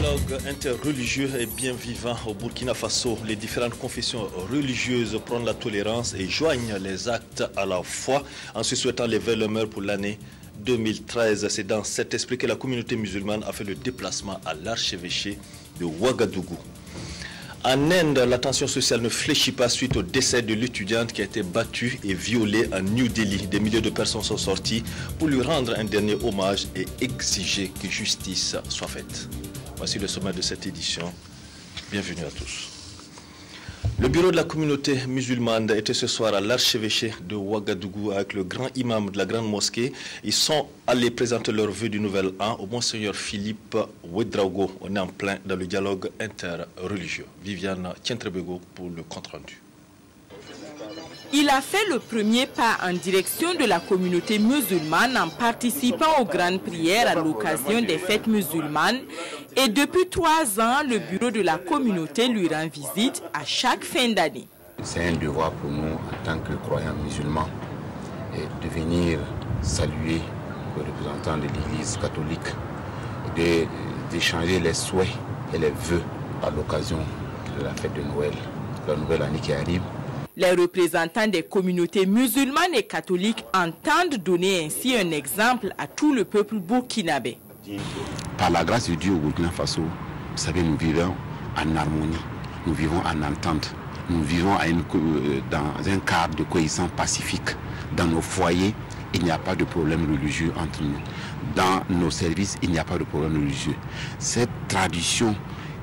dialogue interreligieux est bien vivant au Burkina Faso. Les différentes confessions religieuses prennent la tolérance et joignent les actes à la foi en se souhaitant les vœux meilleurs pour l'année 2013. C'est dans cet esprit que la communauté musulmane a fait le déplacement à l'archevêché de Ouagadougou. En Inde, la tension sociale ne fléchit pas suite au décès de l'étudiante qui a été battue et violée à New Delhi. Des milliers de personnes sont sorties pour lui rendre un dernier hommage et exiger que justice soit faite. Voici le sommet de cette édition. Bienvenue à tous. Le bureau de la communauté musulmane était ce soir à l'archevêché de Ouagadougou avec le grand imam de la grande mosquée. Ils sont allés présenter leurs vœux du nouvel an au Monseigneur Philippe Ouedraogo. On est en plein dans le dialogue interreligieux. Viviane Tientrebego pour le compte-rendu. Il a fait le premier pas en direction de la communauté musulmane en participant aux grandes prières à l'occasion des fêtes musulmanes. Et depuis 3 ans, le bureau de la communauté lui rend visite à chaque fin d'année. C'est un devoir pour nous en tant que croyants musulmans de venir saluer le représentant de l'Église catholique, d'échanger les souhaits et les vœux à l'occasion de la fête de Noël, la nouvelle année qui arrive. Les représentants des communautés musulmanes et catholiques entendent donner ainsi un exemple à tout le peuple burkinabé. Par la grâce de Dieu au Burkina Faso, vous savez, nous vivons en harmonie, nous vivons en entente, nous vivons dans un cadre de cohésion pacifique. Dans nos foyers, il n'y a pas de problème religieux entre nous. Dans nos services, il n'y a pas de problème religieux. Cette tradition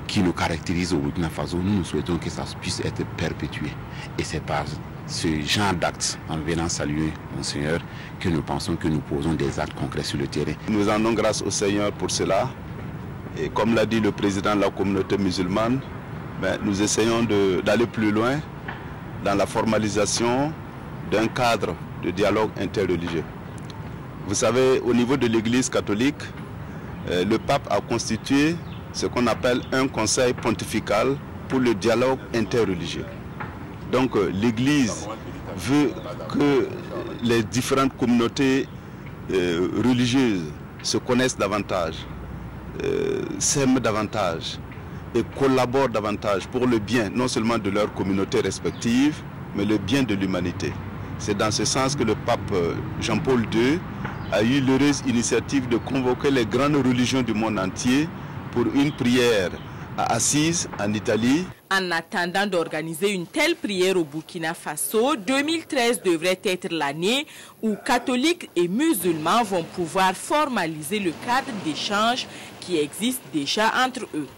qui nous caractérise au Burkina Faso, nous souhaitons que ça puisse être perpétué. Et c'est par ce genre d'actes, en venant saluer Monseigneur, que nous pensons que nous posons des actes concrets sur le terrain. Nous rendons grâce au Seigneur pour cela. Et comme l'a dit le président de la communauté musulmane, nous essayons d'aller plus loin dans la formalisation d'un cadre de dialogue interreligieux. Vous savez, au niveau de l'Église catholique, le pape a constitué ce qu'on appelle un conseil pontifical pour le dialogue interreligieux. Donc l'Église veut que les différentes communautés religieuses se connaissent davantage, s'aiment davantage et collaborent davantage pour le bien non seulement de leurs communautés respectives, mais le bien de l'humanité. C'est dans ce sens que le pape Jean-Paul II a eu l'heureuse initiative de convoquer les grandes religions du monde entier pour une prière à Assise, en Italie. En attendant d'organiser une telle prière au Burkina Faso, 2013 devrait être l'année où catholiques et musulmans vont pouvoir formaliser le cadre d'échange qui existe déjà entre eux.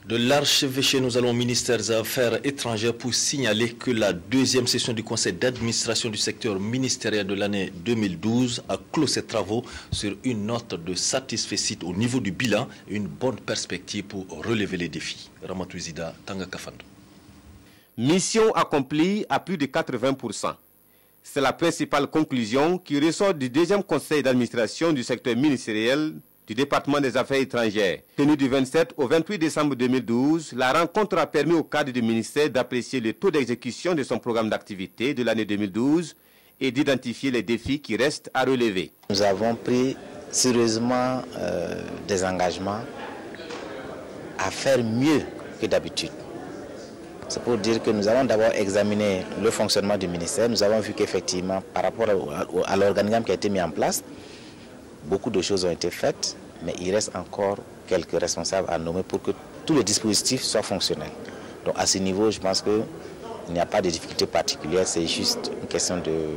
De l'archevêché, nous allons au ministère des Affaires étrangères pour signaler que la 2e session du conseil d'administration du secteur ministériel de l'année 2012 a clos ses travaux sur une note de satisfecit au niveau du bilan et une bonne perspective pour relever les défis. Ramatou Zida, Tanga Kafando. Mission accomplie à plus de 80%. C'est la principale conclusion qui ressort du 2e conseil d'administration du secteur ministériel du département des affaires étrangères. Tenue du 27 au 28 décembre 2012, la rencontre a permis au cadre du ministère d'apprécier le taux d'exécution de son programme d'activité de l'année 2012 et d'identifier les défis qui restent à relever. Nous avons pris sérieusement des engagements à faire mieux que d'habitude. C'est pour dire que nous avons d'abord examiné le fonctionnement du ministère. Nous avons vu qu'effectivement, par rapport à l'organigramme qui a été mis en place, beaucoup de choses ont été faites, mais il reste encore quelques responsables à nommer pour que tout le dispositif soit fonctionnel. Donc à ce niveau, je pense qu'il n'y a pas de difficulté particulière, c'est juste une question de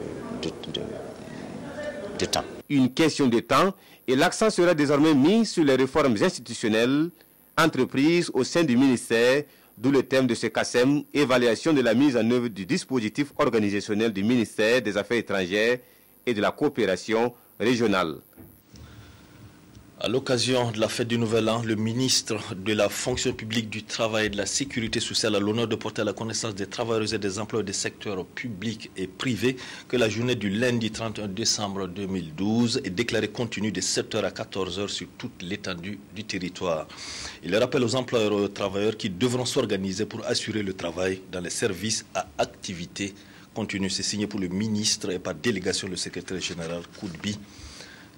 temps. Une question de temps, et l'accent sera désormais mis sur les réformes institutionnelles, entreprises au sein du ministère, d'où le thème de ce CASEM, évaluation de la mise en œuvre du dispositif organisationnel du ministère des Affaires étrangères et de la coopération régionale. À l'occasion de la fête du Nouvel An, le ministre de la Fonction publique, du Travail et de la Sécurité sociale a l'honneur de porter à la connaissance des travailleurs et des employés des secteurs publics et privés que la journée du lundi 31 décembre 2012 est déclarée continue de 7h à 14h sur toute l'étendue du territoire. Il rappelle aux employeurs et aux travailleurs qui devront s'organiser pour assurer le travail dans les services à activité continue. C'est signé pour le ministre et par délégation le secrétaire général Koudbi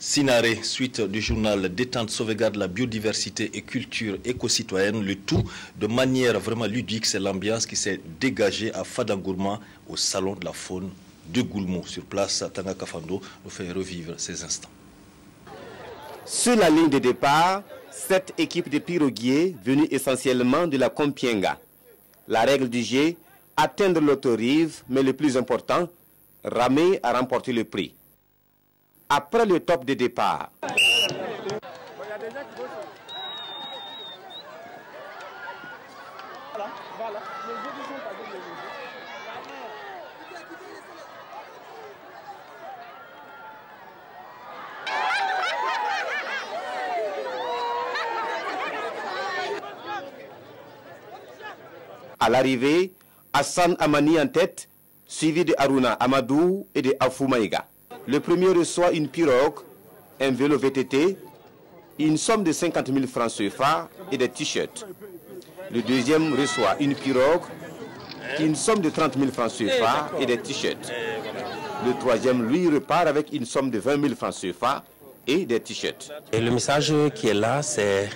Sinaré, suite du journal Détente, sauvegarde la biodiversité et culture éco-citoyenne, le tout de manière vraiment ludique. C'est l'ambiance qui s'est dégagée à Fadangourma au salon de la faune de Goulmou. Sur place, Tanga Kafando nous fait revivre ces instants. Sur la ligne de départ, 7 équipes de piroguiers venues essentiellement de la Compiègne. La règle du jeu, atteindre l'autorive, mais le plus important, ramer à remporter le prix. Après le top de départ, à l'arrivée, Hassan Amani en tête, suivi de Haruna Amadou et de Afou Maïga. Le premier reçoit une pirogue, un vélo VTT, une somme de 50 000 francs CFA et des t-shirts. Le deuxième reçoit une pirogue, une somme de 30 000 francs CFA et des t-shirts. Le troisième, lui, repart avec une somme de 20 000 francs CFA et des t-shirts. Et le message qui est là, c'est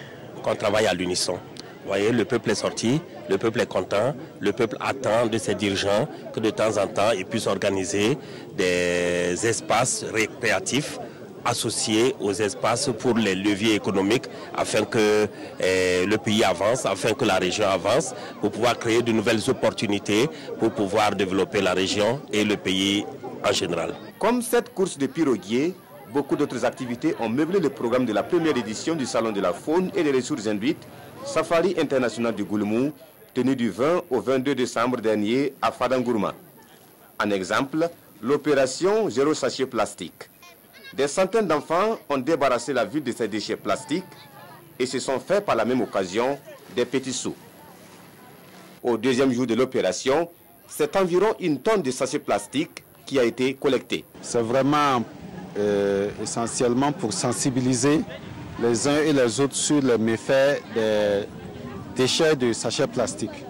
qu'on travaille à l'unisson. Vous voyez, le peuple est sorti, le peuple est content, le peuple attend de ses dirigeants que de temps en temps, ils puissent organiser des espaces récréatifs associés aux espaces pour les leviers économiques afin que le pays avance, afin que la région avance, pour pouvoir créer de nouvelles opportunités, pour pouvoir développer la région et le pays en général. Comme cette course de piroguiers, beaucoup d'autres activités ont meublé le programme de la première édition du Salon de la faune et des ressources induites, Safari international du Goulmou, tenu du 20 au 22 décembre dernier à Fadangourma. En exemple, l'opération Zéro sachet plastique. Des centaines d'enfants ont débarrassé la ville de ces déchets plastiques et se sont fait par la même occasion des petits sous. Au deuxième jour de l'opération, c'est environ une tonne de sachets plastiques qui a été collectée. C'est vraiment essentiellement pour sensibiliser les uns et les autres sur les méfaits des déchets de sachets plastiques.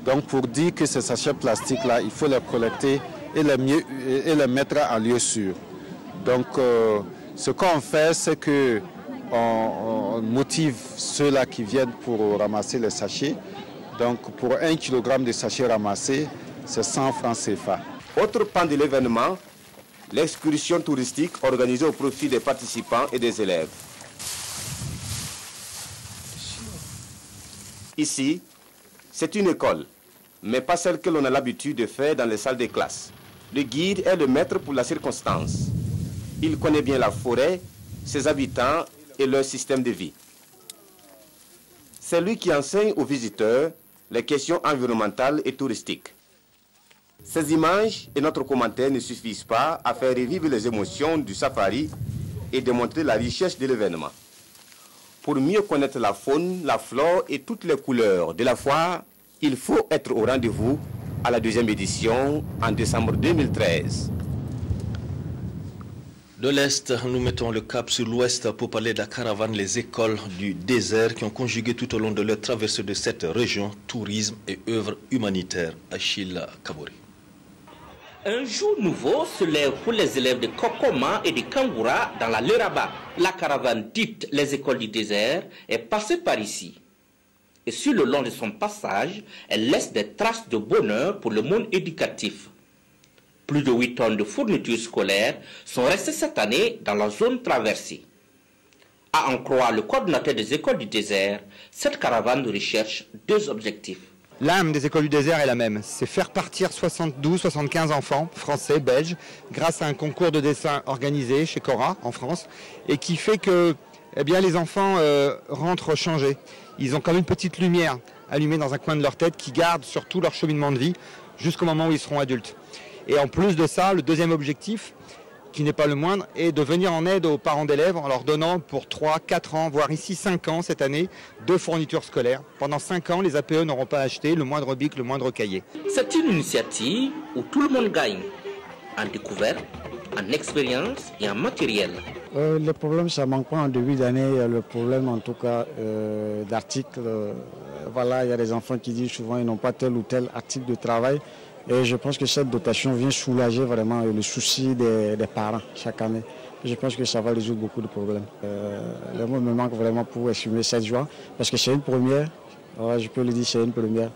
Donc pour dire que ces sachets plastiques-là, il faut les collecter et les mettre en lieu sûr. Donc ce qu'on fait, c'est qu'on motive ceux-là qui viennent pour ramasser les sachets. Donc pour 1 kg de sachets ramassés, c'est 100 francs CFA. Autre pan de l'événement, l'excursion touristique organisée au profit des participants et des élèves. Ici, c'est une école, mais pas celle que l'on a l'habitude de faire dans les salles de classe. Le guide est le maître pour la circonstance. Il connaît bien la forêt, ses habitants et leur système de vie. C'est lui qui enseigne aux visiteurs les questions environnementales et touristiques. Ces images et notre commentaire ne suffisent pas à faire revivre les émotions du safari et démontrer la richesse de l'événement. Pour mieux connaître la faune, la flore et toutes les couleurs de la foire, il faut être au rendez-vous à la 2e édition en décembre 2013. De l'Est, nous mettons le cap sur l'Ouest pour parler de la caravane Les Écoles du désert qui ont conjugué tout au long de leur traversée de cette région, tourisme et œuvres humanitaires. Achille Kabori. Un jour nouveau se lève pour les élèves de Kokoma et de Kangoura dans la Leraba. La caravane dite Les Écoles du désert est passée par ici. Et sur le long de son passage, elle laisse des traces de bonheur pour le monde éducatif. Plus de 8 tonnes de fournitures scolaires sont restées cette année dans la zone traversée. À en croire le coordinateur des Écoles du désert, cette caravane recherche 2 objectifs. L'âme des Écoles du désert est la même, c'est faire partir 72-75 enfants français, belges, grâce à un concours de dessin organisé chez Cora en France, et qui fait que les enfants rentrent changés. Ils ont comme une petite lumière allumée dans un coin de leur tête qui garde sur tout leur cheminement de vie jusqu'au moment où ils seront adultes. Et en plus de ça, le deuxième objectif, qui n'est pas le moindre, est de venir en aide aux parents d'élèves en leur donnant pour 3, 4 ans, voire ici 5 ans cette année, 2 fournitures scolaires. Pendant 5 ans, les APE n'auront pas acheté le moindre bic, le moindre cahier. C'est une initiative où tout le monde gagne, en découverte, en expérience et en matériel. Le problème, ça manque pas en début d'année, le problème en tout cas d'articles. Voilà, il y a des enfants qui disent souvent qu'ils n'ont pas tel ou tel article de travail. Et je pense que cette dotation vient soulager vraiment le souci des parents chaque année. Je pense que ça va résoudre beaucoup de problèmes. Le mot me manque vraiment pour exprimer cette joie, parce que c'est une première, je peux le dire, c'est une première.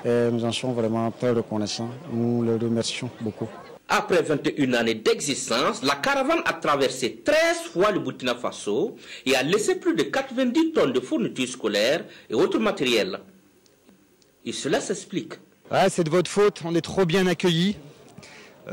Et nous en sommes vraiment très reconnaissants. Nous le remercions beaucoup. Après 21 années d'existence, la caravane a traversé 13 fois le Burkina Faso et a laissé plus de 90 tonnes de fournitures scolaires et autres matériels. Et cela s'explique. Ouais, c'est de votre faute, on est trop bien accueillis.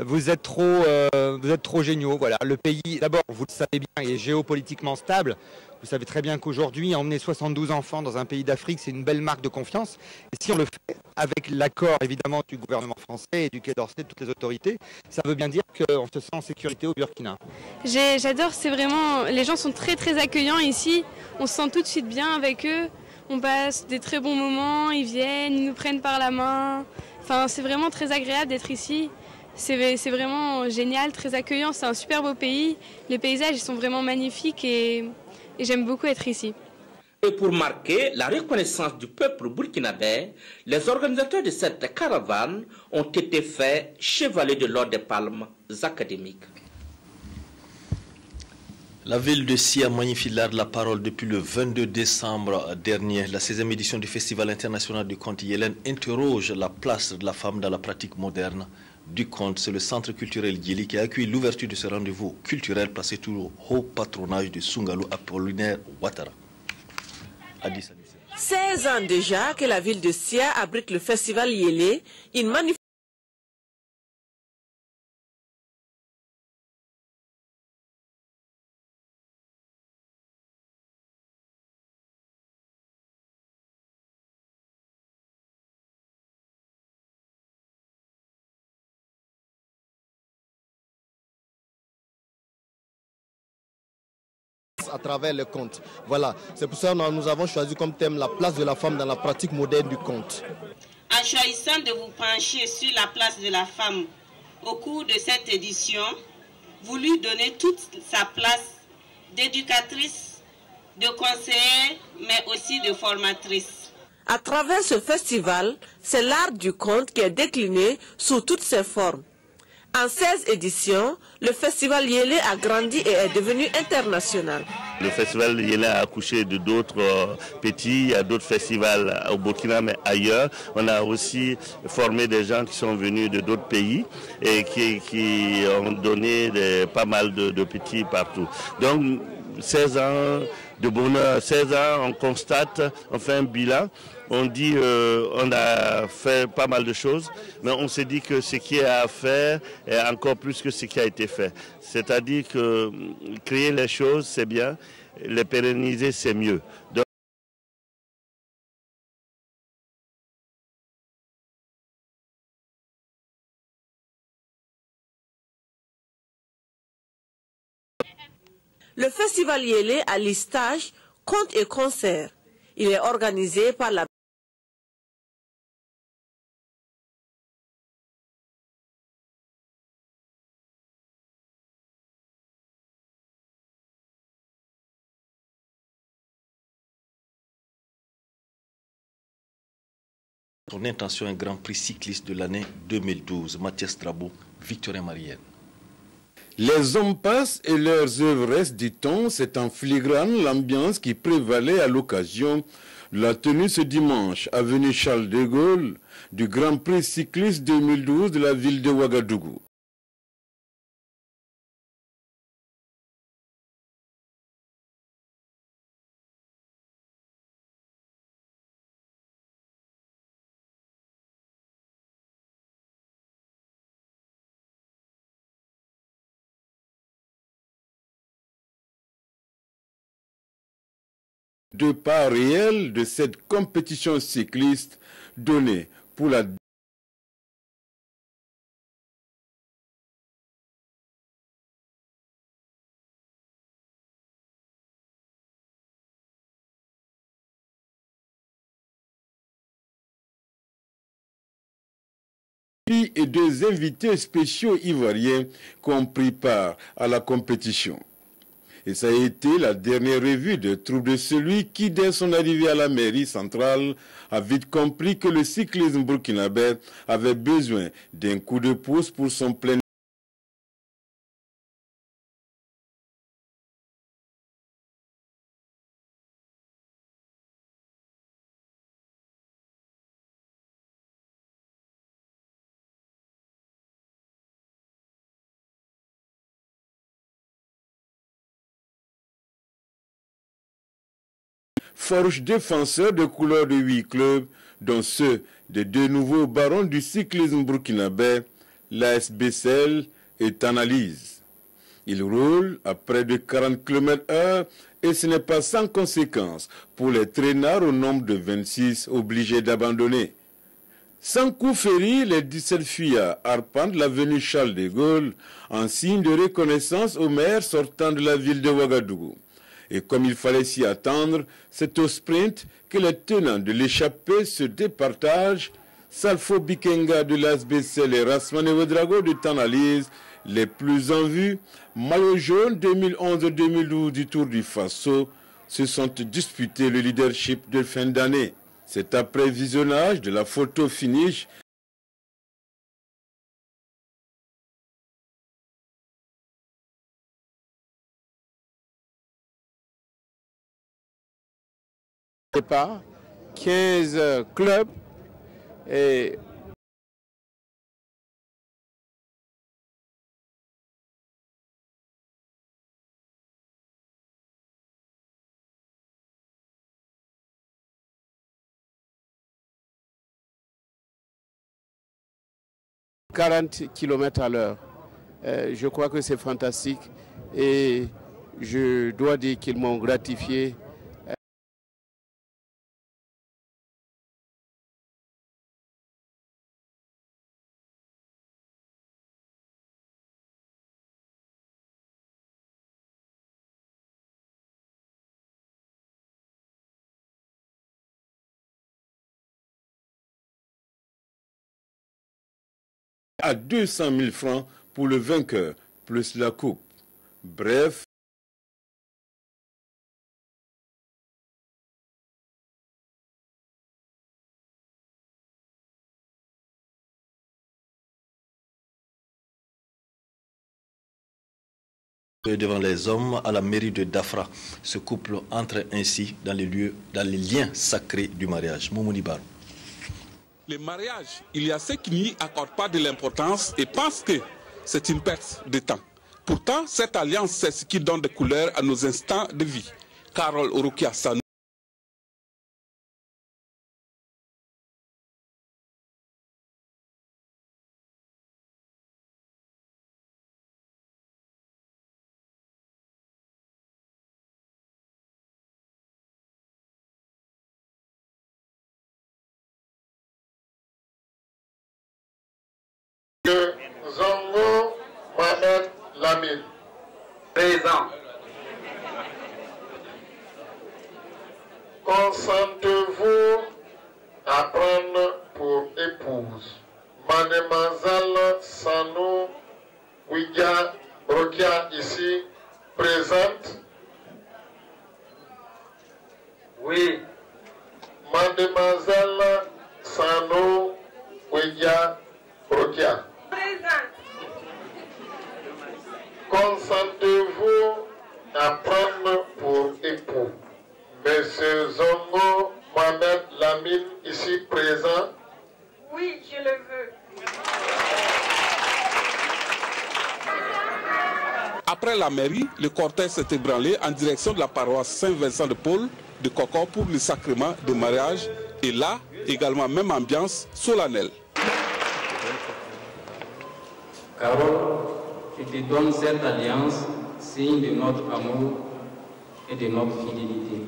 Vous êtes trop géniaux. Voilà. Le pays, d'abord, vous le savez bien, est géopolitiquement stable. Vous savez très bien qu'aujourd'hui, emmener 72 enfants dans un pays d'Afrique, c'est une belle marque de confiance. Et si on le fait avec l'accord, évidemment, du gouvernement français et du Quai d'Orsay, de toutes les autorités, ça veut bien dire qu'on se sent en sécurité au Burkina. J'adore, c'est vraiment... Les gens sont très très accueillants ici. On se sent tout de suite bien avec eux. On passe des très bons moments, ils viennent, ils nous prennent par la main. Enfin, c'est vraiment très agréable d'être ici. C'est vraiment génial, très accueillant. C'est un super beau pays. Les paysages ils sont vraiment magnifiques et j'aime beaucoup être ici. Et pour marquer la reconnaissance du peuple burkinabé, les organisateurs de cette caravane ont été faits chevaliers de l'ordre des palmes académiques. La ville de Sia magnifie l'art de la parole depuis le 22 décembre dernier. La 16e édition du Festival international du conte Yélène interroge la place de la femme dans la pratique moderne du conte. C'est le centre culturel Yéli qui a accueilli l'ouverture de ce rendez-vous culturel placé tout au haut patronage de Sungalou Apollinaire Ouattara. 16 ans déjà que la ville de Sia abrite le Festival Yélé, une manifestation à travers le conte. Voilà, c'est pour ça que nous avons choisi comme thème la place de la femme dans la pratique moderne du conte. En choisissant de vous pencher sur la place de la femme au cours de cette édition, vous lui donnez toute sa place d'éducatrice, de conseillère, mais aussi de formatrice. À travers ce festival, c'est l'art du conte qui est décliné sous toutes ses formes. En 16 éditions, le festival Yélé a grandi et est devenu international. Le festival Yélé a accouché de d'autres petits, il y a d'autres festivals au Burkina, mais ailleurs. On a aussi formé des gens qui sont venus de d'autres pays et qui ont donné pas mal de petits partout. Donc, 16 ans de bonheur, 16 ans, on constate, on fait un bilan. On dit on a fait pas mal de choses, mais on s'est dit que ce qui est à faire est encore plus que ce qui a été fait. C'est-à-dire que créer les choses, c'est bien, les pérenniser, c'est mieux. Donc, le festival Yélé a listage, contes et concerts. Il est organisé par la Son intention est Grand Prix cycliste de l'année 2012. Mathias Drabo, Victorien Marienne. Les hommes passent et leurs œuvres restent, dit-on. C'est en filigrane l'ambiance qui prévalait à l'occasion de la tenue ce dimanche, avenue Charles de Gaulle, du Grand Prix cycliste 2012 de la ville de Ouagadougou. De part réel de cette compétition cycliste donnée pour la et deux invités spéciaux ivoiriens qui ont pris part à la compétition. Et ça a été la dernière revue de troupe de celui qui, dès son arrivée à la mairie centrale, a vite compris que le cyclisme burkinabé avait besoin d'un coup de pouce pour son plein forge défenseur de couleurs de 8 clubs, dont ceux des 2 nouveaux barons du cyclisme burkinabé, l'AS Bessel et Tanalyse. Il roule à près de 40 km/h et ce n'est pas sans conséquence pour les traînards au nombre de 26 obligés d'abandonner. Sans coup féri, les 17 fuyards arpentent l'avenue Charles de Gaulle en signe de reconnaissance au maire sortant de la ville de Ouagadougou. Et comme il fallait s'y attendre, c'est au sprint que les tenants de l'échappée se départagent. Salfo Bikenga de l'AS Bessel et Rasmane Ouedraogo de Tanalyse, les plus en vue, maillot jaune 2011-2012 du Tour du Faso, se sont disputés le leadership de fin d'année. C'est après visionnage de la photo finish départ, 15 clubs et « 40 km/h. Je crois que c'est fantastique et je dois dire qu'ils m'ont gratifié. à 200 000 francs pour le vainqueur, plus la coupe. Bref, devant les hommes à la mairie de Dafra, ce couple entre ainsi dans les liens sacrés du mariage. Moumouni Barou. Le mariage, il y a ceux qui n'y accordent pas de l'importance et pensent que c'est une perte de temps. Pourtant, cette alliance, c'est ce qui donne des couleurs à nos instants de vie. Carole Orokia Sanou. Zongo Mohamed Lamine. Présent. Consentez-vous à prendre pour épouse Mademoiselle Sanou Ouidia Rokia ici présente? Oui. Mademoiselle Sanou Ouidia Rokia. Consentez-vous à prendre pour époux Monsieur Zongo Mohamed Lamine ici présent? Oui, je le veux. Après la mairie, le cortège s'est ébranlé en direction de la paroisse Saint-Vincent de Paul de Kokor pour le sacrement de mariage et là, également même ambiance solennelle. Carole, je te donne cette alliance, signe de notre amour et de notre fidélité.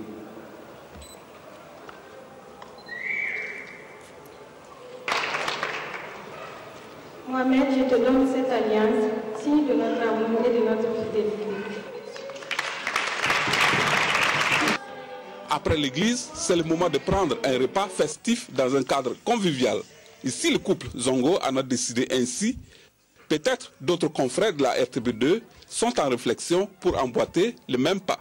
Mohamed, je te donne cette alliance, signe de notre amour et de notre fidélité. Après l'église, c'est le moment de prendre un repas festif dans un cadre convivial. Ici, le couple Zongo en a décidé ainsi. Peut-être d'autres confrères de la RTB2 sont en réflexion pour emboîter le même pas.